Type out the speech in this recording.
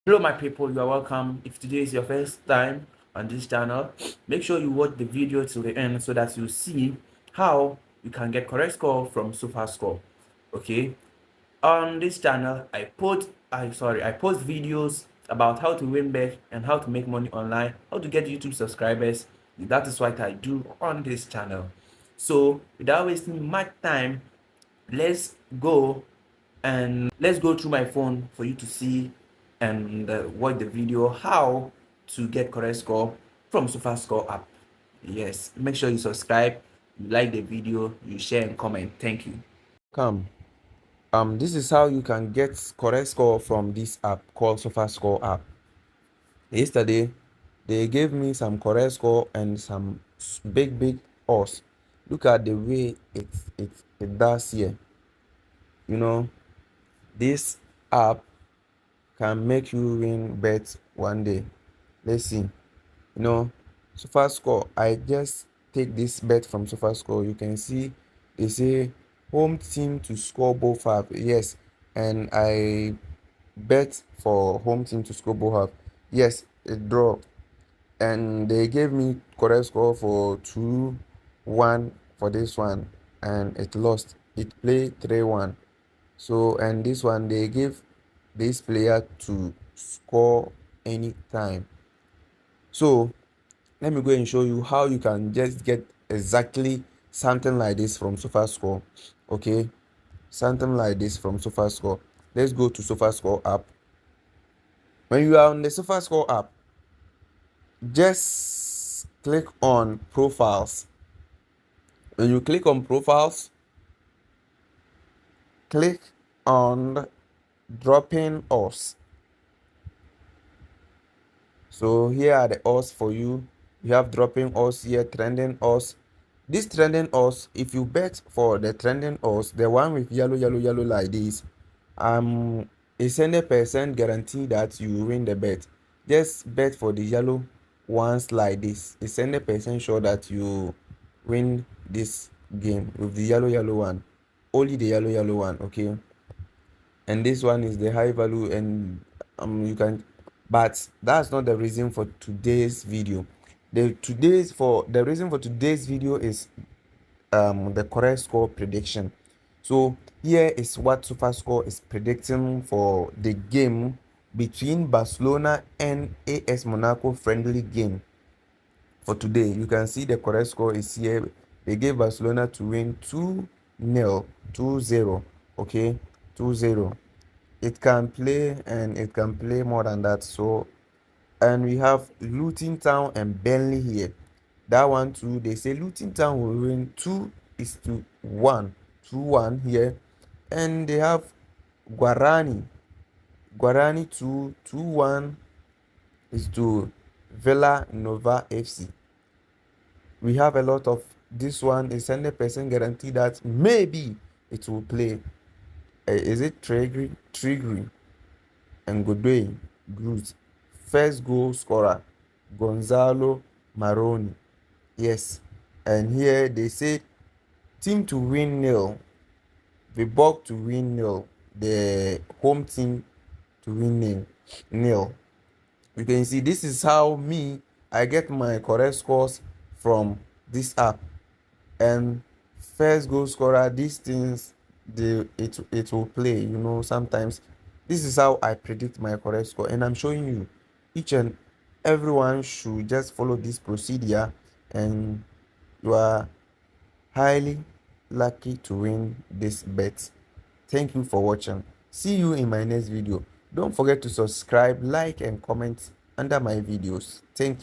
Hello my people, you are welcome. If today is your first time on this channel, make sure you watch the video till the end so that you see how you can get correct score from SofaScore. Okay, on this channel I post videos about how to win bet and how to make money online, how to get YouTube subscribers. That is what I do on this channel. So without wasting much time, let's go through my phone for you to see and watch the video how to get correct score from SofaScore app. Yes, make sure you subscribe, you like the video, you share and comment. Thank you. Come. This is how you can get correct score from this app called SofaScore app. Yesterday, they gave me some correct score and some big odds. Look at the way it does here. You know, this app can make you win bets one day. Let's see. SofaScore. I just take this bet from SofaScore. You can see they say home team to score both half. Yes, and I bet for home team to score both half. Yes, it draw, and they gave me correct score for 2-1 for this one, and it lost. It played 3-1. So, and this one they give this player to score anytime. So let me go and show you how you can just get exactly something like this from SofaScore. Okay, something like this from SofaScore. Let's go to SofaScore app. When you are on the SofaScore app, just click on profiles. When you click on profiles, click on dropping odds. So here are the odds for you. You have dropping odds here, trending odds. This trending odds, if you bet for the trending odds, the one with yellow like this, it's 100% guarantee that you win the bet. Just bet for the yellow ones like this. It's 100% sure that you win this game with the yellow one. Only the yellow one, okay? And this one is the high value, and you can, but that's not the reason for today's video. The reason for today's video is the correct score prediction. So here is what SofaScore is predicting for the game between Barcelona and AS Monaco friendly game for today. You can see the correct score is here. They gave Barcelona to win 2-0, 2-0, okay, 2-0. It can play, and it can play more than that. So, and we have Luton Town and Burnley here. That one too, they say Luton Town will win 2-1, 2-1 here. And they have Guarani 2-1 is to Villa Nova FC. We have a lot of this one is 100% guarantee that maybe it will play. Is it Trigri and Godwin Cruz? First goal scorer Gonzalo Maroni. Yes, and here they say team to win nil, Viborg to win nil, the home team to win nil. You can see this is how I get my correct scores from this app. And first goal scorer, these things it will play. Sometimes this is how I predict my correct score, and I'm showing you. Each and everyone should just follow this procedure, and you are highly lucky to win this bet. Thank you for watching. See you in my next video. Don't forget to subscribe, like and comment under my videos. Thank you.